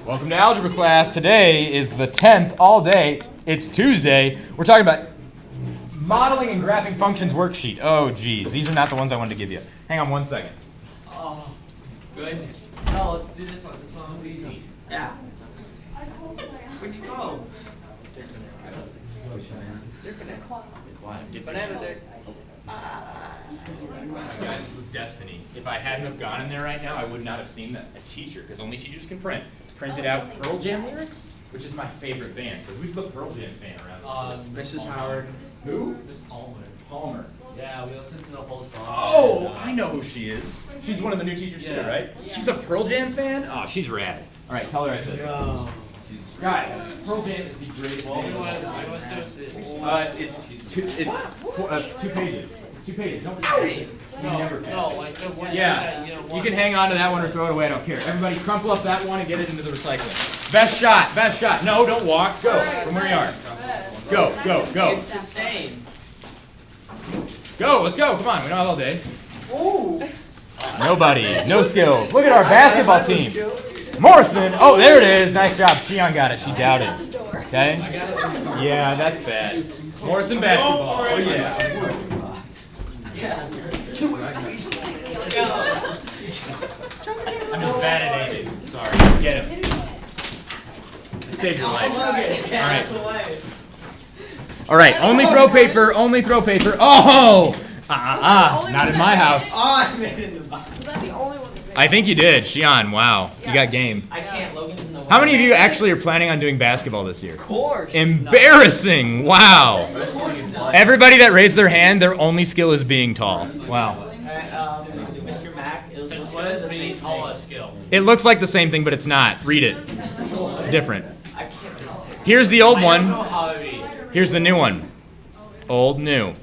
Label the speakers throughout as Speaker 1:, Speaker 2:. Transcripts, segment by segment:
Speaker 1: Welcome to Algebra class. Today is the 10th all day. It's Tuesday. We're talking about modeling and graphing functions worksheet. Oh, geez. These are not the ones I wanted to give you. Hang on one second.
Speaker 2: Oh, goodness. No, let's do this one. This one's easy. Yeah. Where'd you go? Get banana dick.
Speaker 1: Guys, this was destiny. If I hadn't have gone in there right now, I would not have seen a teacher, because only teachers can print. Printed out Pearl Jam lyrics, which is my favorite band. So who's the Pearl Jam fan around this?
Speaker 2: Mrs. Howard.
Speaker 1: Who?
Speaker 2: Miss Palmer.
Speaker 1: Palmer.
Speaker 2: Yeah, we listened to the whole song.
Speaker 1: Oh, I know who she is. She's one of the new teachers too, right?
Speaker 2: Yeah.
Speaker 1: She's a Pearl Jam fan? Oh, she's rad. All right, tell her I said. Guys, Pearl Jam is the greatest band. It's two pages. It's 2 pages. Don't say you never can.
Speaker 2: No, like the one.
Speaker 1: Yeah, you can hang on to that one or throw it away. I don't care. Everybody, crumple up that one and get it into the recycling. Best shot. Best shot. No, don't walk. Go from where you are. Go, go, go.
Speaker 2: It's the same.
Speaker 1: Go. Let's go. Come on. We don't have all day.
Speaker 2: Ooh.
Speaker 1: Nobody. No skills. Look at our basketball team. Morrison. Oh, there it is. Nice job. Shion got it. She doubted. Okay. Yeah, that's bad. Morrison basketball. Oh yeah. I'm just bad at aiming. Sorry. Get him. Save your life. All right. All right. Only throw paper. Only throw paper. Oh! Not in my house.
Speaker 2: Oh, I made it in the box.
Speaker 3: Was that the only one?
Speaker 1: I think you did. Shion, wow. You got game.
Speaker 2: I can't. Logan's in the way.
Speaker 1: How many of you actually are planning on doing basketball this year?
Speaker 2: Of course.
Speaker 1: Embarrassing. Wow. Everybody that raised their hand, their only skill is being tall. Wow.
Speaker 2: Mr. Mack, since when is being tall a skill?
Speaker 1: It looks like the same thing, but it's not. Read it. It's different.
Speaker 2: I can't tell.
Speaker 1: Here's the old
Speaker 2: I
Speaker 1: one.
Speaker 2: don't know how to be.
Speaker 1: Here's the new one. Old, new.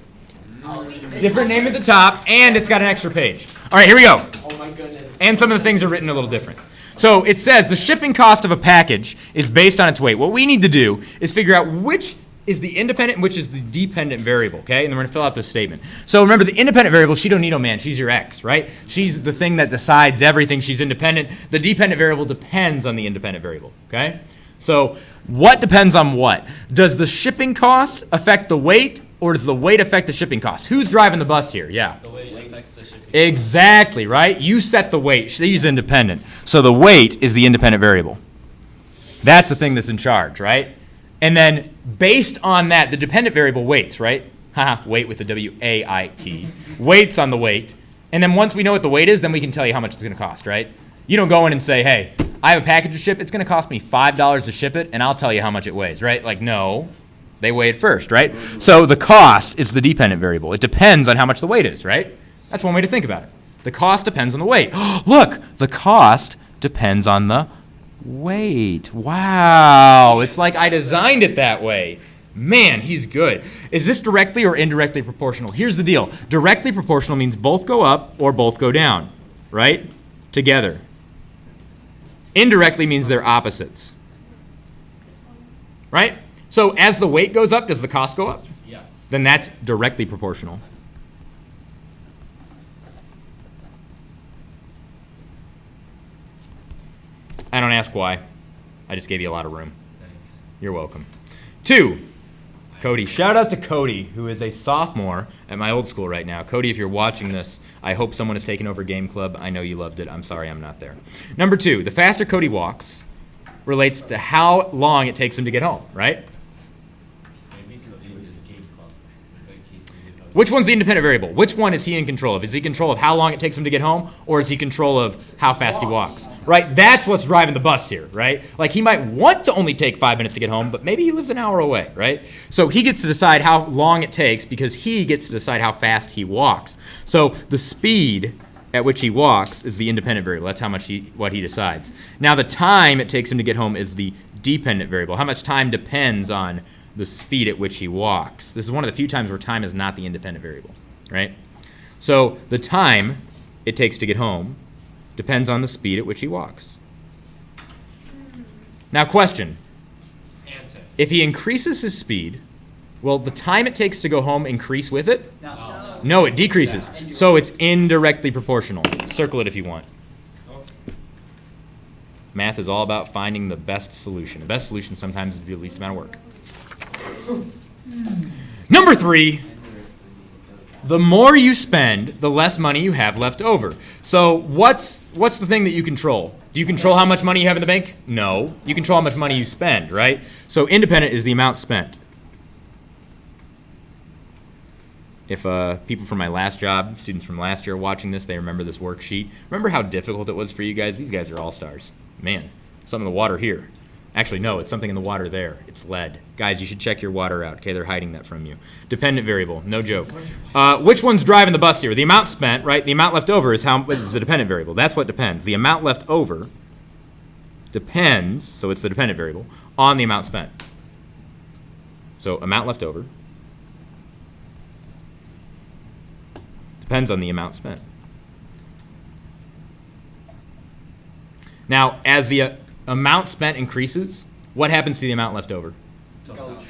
Speaker 1: Different name at the top, and it's got an extra page. All right, here we go.
Speaker 2: Oh my goodness.
Speaker 1: And some of the things are written a little different. So it says the shipping cost of a package is based on its weight. What we need to do is figure out which is the independent and which is the dependent variable, okay? And then we're gonna fill out this statement. So remember, the independent variable, she don't need no man, she's your ex, right? She's the thing that decides everything, she's independent. The dependent variable depends on the independent variable, okay? So what depends on what? Does the shipping cost affect the weight, or does the weight affect the shipping cost? Who's driving the bus here? Yeah.
Speaker 2: The weight affects the shipping.
Speaker 1: Exactly, right? You set the weight. She's independent. So the weight is the independent variable. That's the thing that's in charge, right? And then based on that, the dependent variable weights, right? Haha, weight with the W-A-I-T. Weights on the weight. And then once we know what the weight is, then we can tell you how much it's going to cost, right? You don't go in and say, hey, I have a package to ship. It's going to cost me $5 to ship it, and I'll tell you how much it weighs, right? Like, no. They weigh it first, right? So the cost is the dependent variable. It depends on how much the weight is, right? That's one way to think about it. The cost depends on the weight. Look, the cost depends on the weight. Wow, it's like I designed it that way. Man, he's good. Is this directly or indirectly proportional? Here's the deal. Directly proportional means both go up or both go down, right? Together. Indirectly means they're opposites, right? So as the weight goes up, does the cost go up?
Speaker 2: Yes.
Speaker 1: Then that's directly proportional. I don't ask why. I just gave you a lot of room.
Speaker 2: Thanks.
Speaker 1: You're welcome. 2, Cody. Shout out to Cody, who is a sophomore at my old school right now. Cody, if you're watching this, I hope someone has taken over Game Club. I know you loved it. I'm sorry I'm not there. Number 2, the faster Cody walks relates to how long it takes him to get home, right? Which one's the independent variable? Which one is he in control of? Is he in control of how long it takes him to get home, or is he in control of how fast he walks? Right? That's what's driving the bus here, right? Like, he might want to only take 5 minutes to get home, but maybe he lives an hour away, right? So he gets to decide how long it takes because he gets to decide how fast he walks. So the speed at which he walks is the independent variable. That's how much what he decides. Now the time it takes him to get home is the dependent variable. How much time depends on the speed at which he walks. This is one of the few times where time is not the independent variable, right? So the time it takes to get home depends on the speed at which he walks. Now question,
Speaker 2: Answer.
Speaker 1: if he increases his speed, will the time it takes to go home increase with it?
Speaker 2: No.
Speaker 1: No, it decreases. So it's indirectly proportional. Circle it if you want. Math is all about finding the best solution. The best solution sometimes is to do the least amount of work. Number 3, the more you spend, the less money you have left over. So what's the thing that you control? Do you control how much money you have in the bank? No. You control how much money you spend, right? So independent is the amount spent. If people from my last job, students from last year are watching this, they remember this worksheet. Remember how difficult it was for you guys? These guys are all-stars. Man, something in the water here. Actually, no, it's something in the water there. It's lead. Guys, you should check your water out. Okay, they're hiding that from you. Dependent variable, no joke. Which one's driving the bus here? The amount spent, right? The amount left over is the dependent variable. That's what depends. The amount left over depends, so it's the dependent variable, on the amount spent. So amount left over depends on the amount spent. Now, as the amount spent increases, what happens to the amount left over?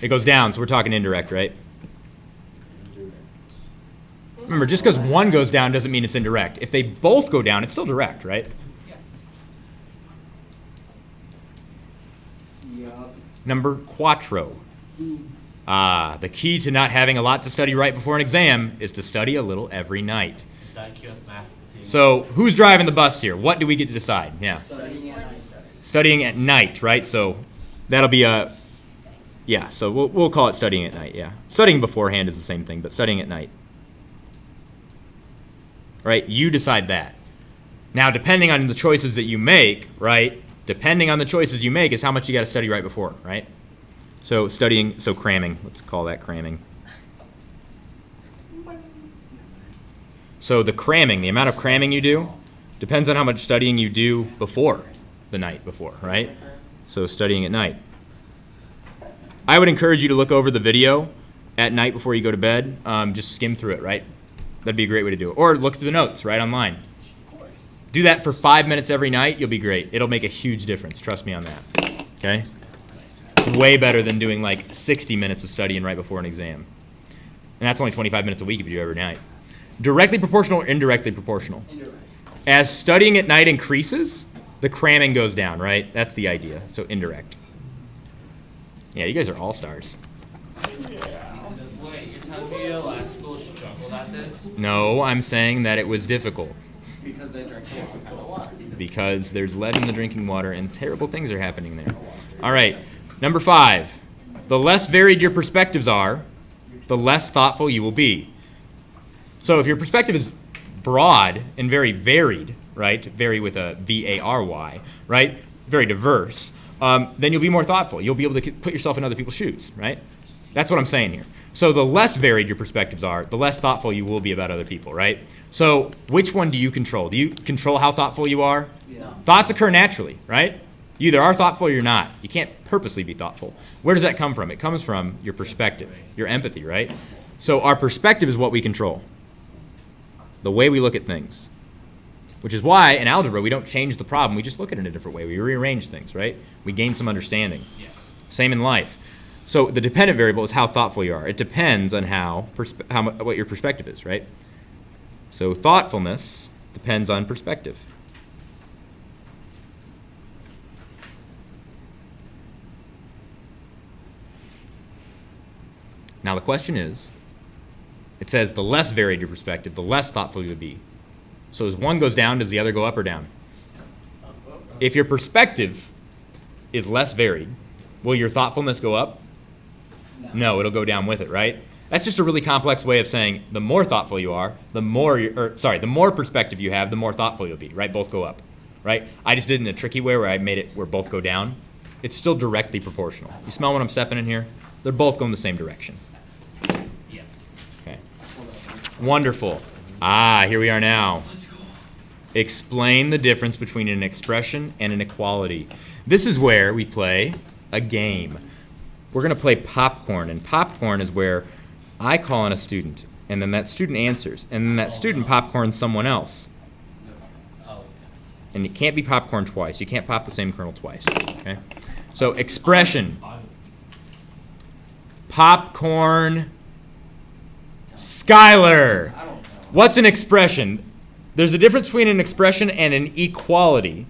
Speaker 1: It goes down, so we're talking indirect, right? Remember, just because one goes down doesn't mean it's indirect. If they both go down, it's still direct, right? Number quattro. The key to not having a lot to study right before an exam is to study a little every night. So who's driving the bus here? What do we get to decide? Yeah. Studying at night, right? So that'll be yeah, so we'll call it studying at night, yeah. Studying beforehand is the same thing, but studying at night. Right? You decide that. Now, depending on the choices that you make, right? Depending on the choices you make is how much you got to study right before, right? So cramming, let's call that cramming. So the cramming, the amount of cramming you do, depends on how much studying you do before the night before, right? So studying at night. I would encourage you to look over the video at night before you go to bed. Just skim through it, right? That'd be a great way to do it. Or look through the notes, right, online. Do that for 5 minutes every night. You'll be great. It'll make a huge difference. Trust me on that. Okay? Way better than doing like 60 minutes of studying right before an exam. And that's only 25 minutes a week if you do it every night. Directly proportional or indirectly proportional? Indirect. As studying at night increases, the cramming goes down, right? That's the idea. So indirect. Yeah, you guys are all-stars.
Speaker 2: Wait, you're telling me your last school struggled at this?
Speaker 1: No, I'm saying that it was difficult.
Speaker 3: Because they drank water.
Speaker 1: Because there's lead in the drinking water and terrible things are happening there. All right, number 5. The less varied your perspectives are, the less thoughtful you will be. So if your perspective is broad and very varied, right? Vary with a V-A-R-Y, right? Very diverse. Then you'll be more thoughtful. You'll be able to put yourself in other people's shoes, right? That's what I'm saying here. So the less varied your perspectives are, the less thoughtful you will be about other people, right? So which one do you control? Do you control how thoughtful you are?
Speaker 3: Yeah.
Speaker 1: Thoughts occur naturally, right? You either are thoughtful or you're not. You can't purposely be thoughtful. Where does that come from? It comes from your perspective, your empathy, right? So our perspective is what we control. The way we look at things. Which is why in algebra we don't change the problem, we just look at it in a different way. We rearrange things, right? We gain some understanding.
Speaker 2: Yes.
Speaker 1: Same in life. So the dependent variable is how thoughtful you are. It depends on what your perspective is, right? So thoughtfulness depends on perspective. Now the question is, it says the less varied your perspective, the less thoughtful you would be. So as one goes down, does the other go up or down? If your perspective is less varied, will your thoughtfulness go up? No, it'll go down with it, right? That's just a really complex way of saying the more thoughtful you are, the more perspective you have, the more thoughtful you'll be, right? Both go up, right? I just did it in a tricky way where I made it where both go down. It's still directly proportional. You smell what I'm stepping in here? They're both going the same direction.
Speaker 2: Yes.
Speaker 1: Okay. Wonderful. Here we are now.
Speaker 2: Let's go.
Speaker 1: Explain the difference between an expression and an equality. This is where we play a game. We're going to play popcorn, and popcorn is where I call on a student, and then that student answers, and then that student popcorns someone else.
Speaker 2: Oh.
Speaker 1: And it can't be popcorn twice. You can't pop the same kernel twice. Okay? So expression. Popcorn. Skylar. What's an expression? There's a difference between an expression and an equality.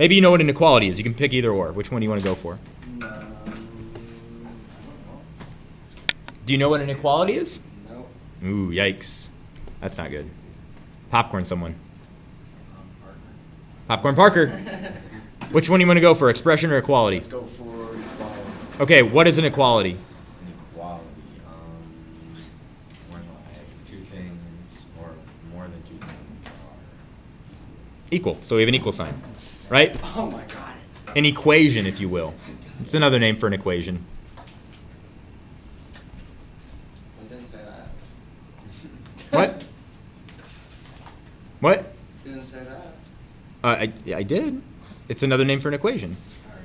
Speaker 1: Maybe you know what inequality is. You can pick either or. Which one do you want to go for? Do you know what inequality is?
Speaker 3: Nope.
Speaker 1: Ooh, yikes. That's not good. Popcorn someone. Popcorn Parker. Which one do you want to go for, expression or equality?
Speaker 3: Let's go for equality.
Speaker 1: Okay, what is inequality?
Speaker 4: Inequality. When two things or more than two things are
Speaker 1: Equal. So we have an equal sign, right?
Speaker 3: Oh my god.
Speaker 1: An equation, if you will. It's another name for an equation.
Speaker 3: I didn't say that.
Speaker 1: What? What?
Speaker 3: Didn't say that.
Speaker 1: I did. It's another name for an equation.
Speaker 3: Alright.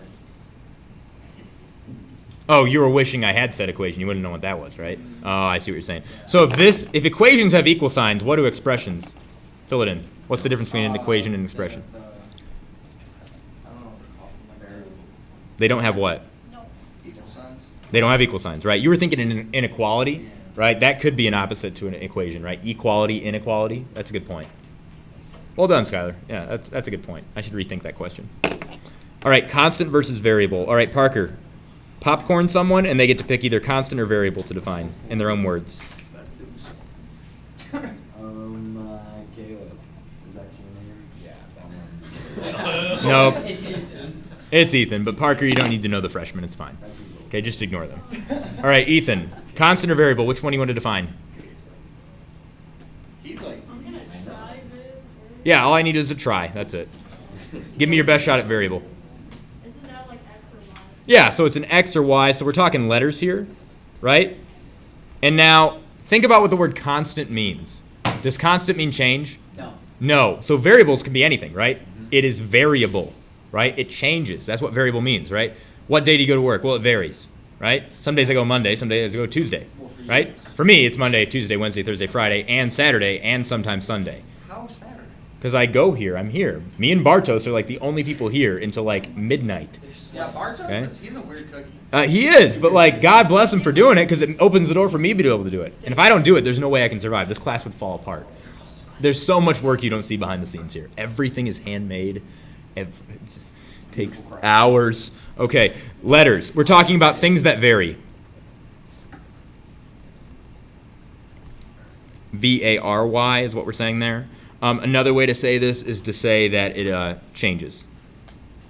Speaker 1: Oh, you were wishing I had said equation. You wouldn't know what that was, right? Oh, I see what you're saying. So if equations have equal signs, what do expressions? Fill it in. What's the difference between an equation and an expression?
Speaker 3: I don't know what they're called. Like variable.
Speaker 1: They don't have what?
Speaker 3: Equal signs.
Speaker 1: They don't have equal signs, right? You were thinking in inequality, right? That could be an opposite to an equation, right? Equality, inequality. That's a good point. Well done, Skylar. Yeah, that's a good point. I should rethink that question. All right, constant versus variable. All right, Parker. Popcorn someone, and they get to pick either constant or variable to define in their own words.
Speaker 4: Caleb. Is that your name? Yeah, that one.
Speaker 1: Nope.
Speaker 2: It's Ethan.
Speaker 1: It's Ethan, but Parker, you don't need to know the freshman. It's fine.
Speaker 4: That's equal.
Speaker 1: Okay, just ignore them. All right, Ethan. Constant or variable, which one do you want to define?
Speaker 3: He's like.
Speaker 1: Yeah, all I need is a try. That's it. Give me your best shot at variable.
Speaker 5: Isn't that like X or Y?
Speaker 1: Yeah, so it's an X or Y, so we're talking letters here, right? And now, think about what the word constant means. Does constant mean change?
Speaker 2: No.
Speaker 1: No. So variables can be anything, right? It is variable, right? It changes. That's what variable means, right? What day do you go to work? Well, it varies, right? Some days I go Monday, some days I go Tuesday, right? For me, it's Monday, Tuesday, Wednesday, Thursday, Friday, and Saturday, and sometimes Sunday.
Speaker 3: How Saturday?
Speaker 1: Because I go here, I'm here. Me and Bartos are like the only people here until like midnight.
Speaker 3: Yeah, Bartos
Speaker 1: Okay.
Speaker 3: he's a weird cookie.
Speaker 1: He is, but like God bless him for doing it because it opens the door for me to be able to do it. And if I don't do it, there's no way I can survive. This class would fall apart. There's so much work you don't see behind the scenes here. Everything is handmade. It just takes hours. Okay, letters. We're talking about things that vary. V-A-R-Y is what we're saying there. Another way to say this is to say that it changes.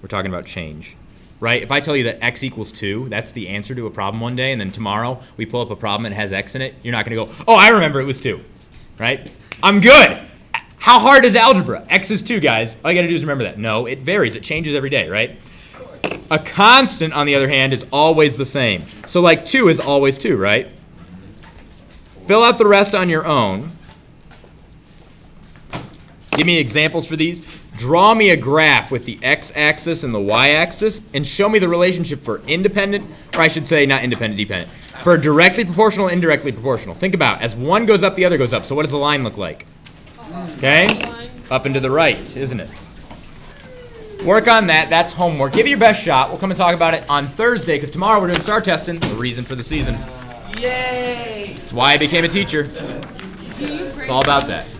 Speaker 1: We're talking about change, right? If I tell you that x equals 2, that's the answer to a problem one day, and then tomorrow we pull up a problem and it has x in it, you're not going to go, oh, I remember it was 2, right? I'm good. How hard is algebra? X is 2, guys. All you got to do is remember that. No, it varies. It changes every day, right? A constant, on the other hand, is always the same. So like 2 is always 2, right? Fill out the rest on your own. Give me examples for these. Draw me a graph with the x-axis and the y-axis and show me the relationship for independent, or I should say not independent, dependent. For directly proportional, indirectly proportional. Think about, as one goes up, the other goes up. So what does the line look like? Okay? Up and to the right, isn't it? Work on that. That's homework. Give it your best shot. We'll come and talk about it on Thursday because tomorrow we're doing star testing, the reason for the season.
Speaker 2: Yay!
Speaker 1: It's why I became a teacher.
Speaker 6: Do you grade
Speaker 1: It's all about
Speaker 6: them?
Speaker 1: that.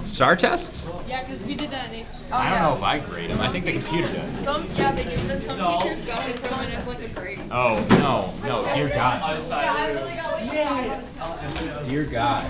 Speaker 1: Star tests?
Speaker 6: Yeah, because we did that in 8th.
Speaker 1: I don't know if I grade them. I think the computer does.
Speaker 6: Some, yeah, they do. Then some teachers go and put them in as like a grade.
Speaker 1: Oh, no, dear God.
Speaker 6: Yeah, I really got like a 5.
Speaker 1: Dear God.